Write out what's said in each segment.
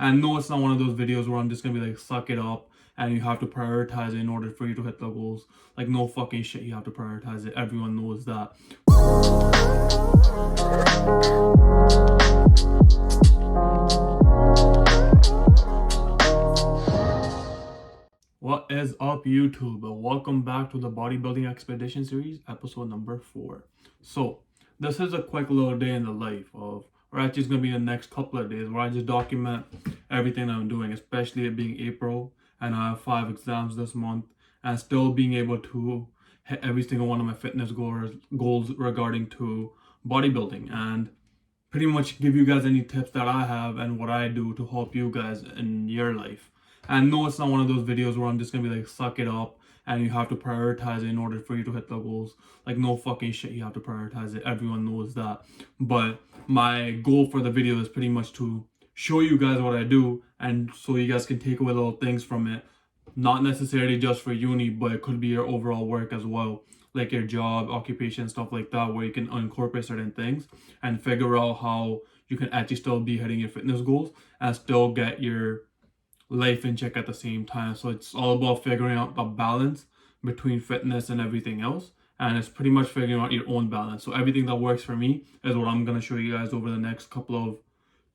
And no, it's not one of those videos where I'm just gonna be like, suck it up and you have to prioritize it in order for you to hit the goals. Like, no fucking shit, you have to prioritize it. Everyone knows that. What is up, YouTube? Welcome back to the Bodybuilding Expedition Series, episode number 4. So, this is a quick little day in the life of, or actually, it's going to be the next couple of days where I just document everything I'm doing, especially it being April and I have 5 exams this month, and still being able to hit every single one of my fitness goals regarding to bodybuilding, and pretty much give you guys any tips that I have and what I do to help you guys in your life. And no, it's not one of those videos where I'm just gonna be like, suck it up and you have to prioritize it in order for you to hit the goals. Like, no fucking shit, you have to prioritize it. Everyone knows that. But my goal for the video is pretty much to show you guys what I do, and so you guys can take away little things from it. Not necessarily just for uni, but it could be your overall work as well, like your job, occupation, stuff like that, where you can incorporate certain things and figure out how you can actually still be hitting your fitness goals and still get your life in check at the same time. So it's all about figuring out the balance between fitness and everything else. And it's pretty much figuring out your own balance. So everything that works for me is what I'm going to show you guys over the next couple of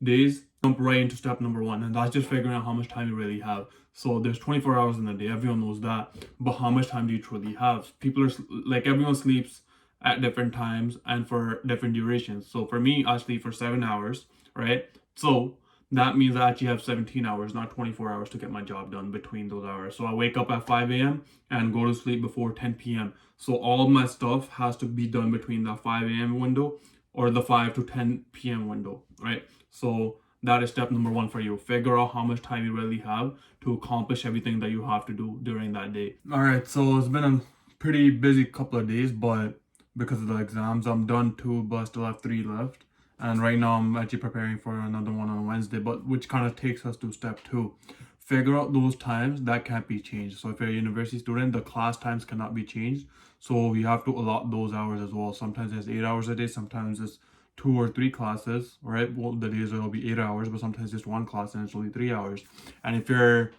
days. Jump right into step number 1, and that's just figuring out how much time you really have. So there's 24 hours in a day, everyone knows that, but how much time do you truly have? People are like, everyone sleeps at different times and for different durations. So for me, I sleep for 7 hours, right? So that means I actually have 17 hours, not 24 hours, to get my job done between those hours. So I wake up at 5 a.m. and go to sleep before 10 p.m. So all my stuff has to be done between the 5 a.m. window or the 5 to 10 p.m. window, right? So that is step number 1 for you. Figure out how much time you really have to accomplish everything that you have to do during that day. All right, so it's been a pretty busy couple of days, but because of the exams, I'm done 2, but I still have 3 left. And right now I'm actually preparing for another one on Wednesday, but which kind of takes us to step 2. Figure out those times that can't be changed. So if you're a university student, the class times cannot be changed. So you have to allot those hours as well. Sometimes it's 8 hours a day, sometimes it's 2 or 3 classes, right? Well, the days will be 8 hours, but sometimes just 1 class and it's only 3 hours. And if you're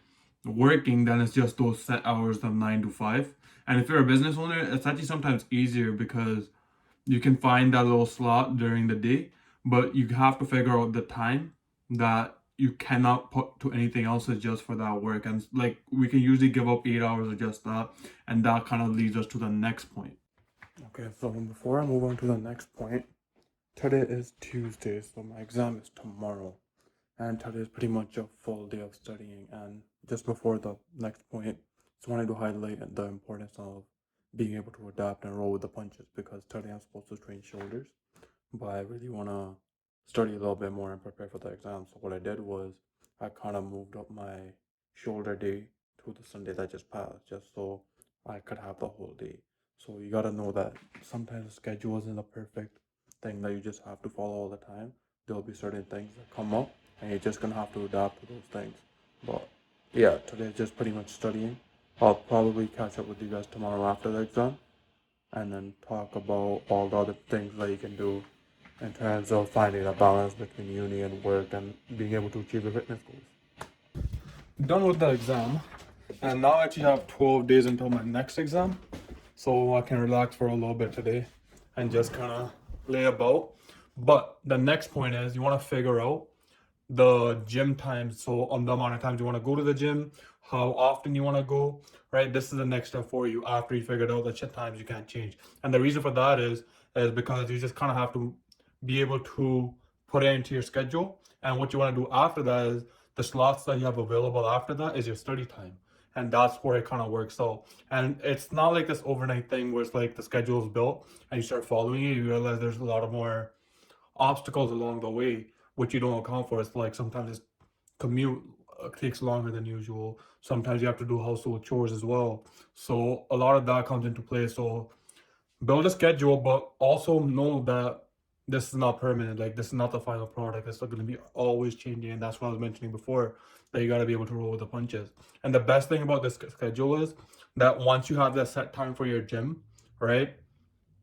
working, then it's just those set hours of 9 to 5. And if you're a business owner, it's actually sometimes easier because you can find that little slot during the day, but you have to figure out the time that you cannot put to anything else. Is just for that work. And like, we can usually give up 8 hours of just that, and that kind of leads us to the next point. Okay, so before I move on to the next point, today is Tuesday, so my exam is tomorrow, and today is pretty much a full day of studying. And just before the next point, just wanted to highlight the importance of being able to adapt and roll with the punches, because today I'm supposed to train shoulders, but I really want to study a little bit more and prepare for the exam. So what I did was I kind of moved up my shoulder day to the Sunday that just passed, just so I could have the whole day. So you gotta know that sometimes the schedule isn't a perfect thing that you just have to follow all the time. There'll be certain things that come up and you're just gonna have to adapt to those things. But yeah, today is just pretty much studying. I'll probably catch up with you guys tomorrow after the exam and then talk about all the other things that you can do in terms of finding a balance between uni and work and being able to achieve your fitness goals. Done with the exam, and now I actually have 12 days until my next exam, so I can relax for a little bit today and just kind of lay about. But the next point is you want to figure out the gym times. So on the amount of times you want to go to the gym, how often you want to go, right? This is the next step for you after you figured out the times you can't change. And the reason for that is because you just kind of have to be able to put it into your schedule. And what you want to do after that is the slots that you have available after that is your study time. And that's where it kind of works out. And it's not like this overnight thing where it's like the schedule is built and you start following it, you realize there's a lot of more obstacles along the way, which you don't account for. It's like sometimes this commute takes longer than usual. Sometimes you have to do household chores as well. So a lot of that comes into play. So build a schedule, but also know that this is not permanent. Like, this is not the final product. It's going to be always changing. And that's what I was mentioning before, that you got to be able to roll with the punches. And the best thing about this schedule is that once you have that set time for your gym, right,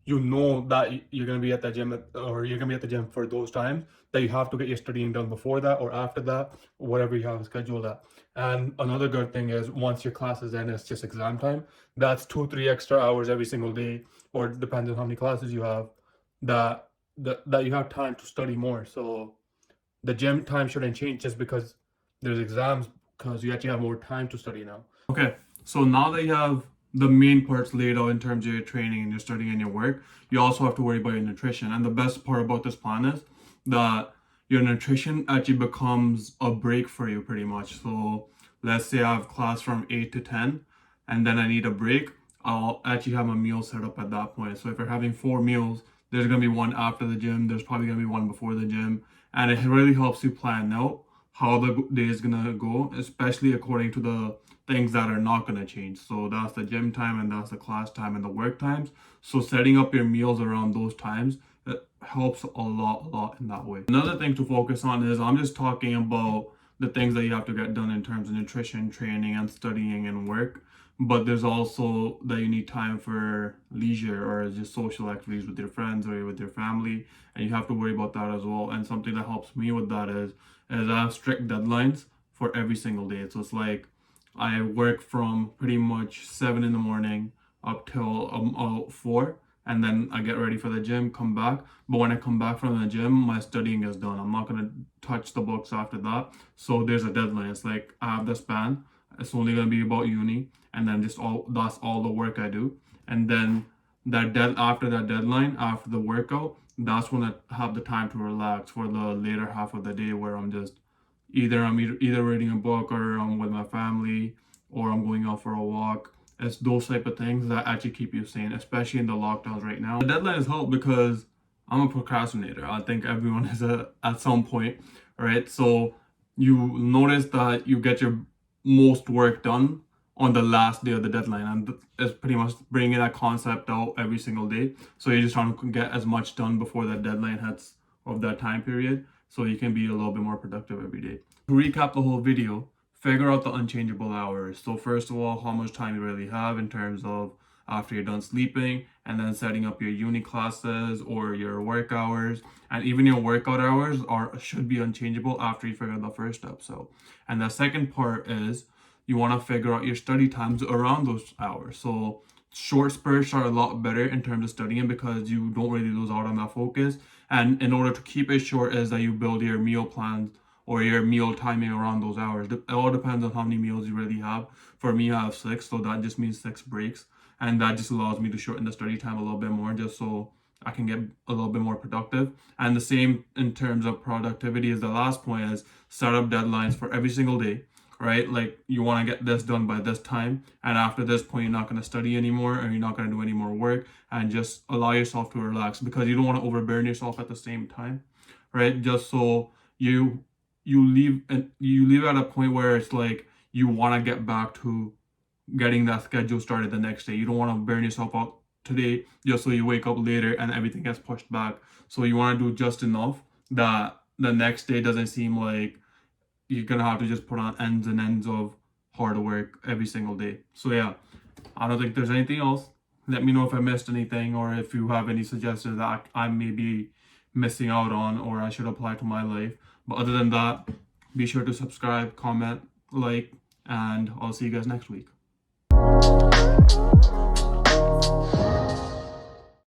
you know that you're going to be at the gym or you're going to be at the gym for those times, that you have to get your studying done before that or after that, whatever you have scheduled at. And another good thing is once your class is in, it's just exam time. That's 2-3 extra hours every single day, or depends on how many classes you have, that that you have time to study more. So the gym time shouldn't change just because there's exams, because you actually have more time to study now. Okay, so now that you have the main parts laid out in terms of your training and your studying and your work, you also have to worry about your nutrition. And the best part about this plan is that your nutrition actually becomes a break for you pretty much. So let's say I have class from 8 to 10 and then I need a break. I'll actually have a meal set up at that point. So if you're having 4 meals, there's gonna be one after the gym, there's probably gonna be one before the gym, and it really helps you plan out how the day is gonna go, especially according to the things that are not gonna change. So that's the gym time and that's the class time and the work times. So setting up your meals around those times, it helps a lot in that way. Another thing to focus on is I'm just talking about the things that you have to get done in terms of nutrition, training, and studying and work. But there's also that you need time for leisure or just social activities with your friends or with your family, and you have to worry about that as well. And something that helps me with that is I have strict deadlines for every single day. So it's like I work from pretty much 7 in the morning up till 4, and then I get ready for the gym, come back. But when I come back from the gym, my studying is done. I'm not gonna touch the books after that. So there's a deadline. It's like I have the span. It's only gonna be about uni, and then just all that's all the work I do. And then after that deadline, after the workout, that's when I have the time to relax for the later half of the day, where I'm either reading a book or I'm with my family or I'm going out for a walk. It's those type of things that actually keep you sane, especially in the lockdowns right now. The deadlines help because I'm a procrastinator. I think everyone is at some point, right? So you notice that you get your most work done on the last day of the deadline, and it's pretty much bringing that concept out every single day. So you're just trying to get as much done before that deadline hits of that time period, so you can be a little bit more productive every day. To recap the whole video, figure out the unchangeable hours. So first of all, how much time you really have in terms of after you're done sleeping, and then setting up your uni classes or your work hours, and even your workout hours should be unchangeable after you figure out the first step. So, and the second part is you want to figure out your study times around those hours. So short spurts are a lot better in terms of studying because you don't really lose out on that focus. And in order to keep it short is that you build your meal plans or your meal timing around those hours. It all depends on how many meals you really have. For me, I have 6, so that just means 6 breaks. And that just allows me to shorten the study time a little bit more, just so I can get a little bit more productive. And the same in terms of productivity is the last point, is set up deadlines for every single day, right? Like you want to get this done by this time, and after this point you're not going to study anymore or you're not going to do any more work, and just allow yourself to relax, because you don't want to overburn yourself at the same time, right? Just so you leave at a point where it's like you want to get back to getting that schedule started the next day. You don't want to burn yourself out today just so you wake up later and everything gets pushed back. So you want to do just enough that the next day doesn't seem like you're gonna have to just put on ends and ends of hard work every single day. So yeah, I don't think there's anything else. Let me know if I missed anything, or if you have any suggestions that I may be missing out on or I should apply to my life. But other than that, be sure to subscribe, comment, like, and I'll see you guys next week.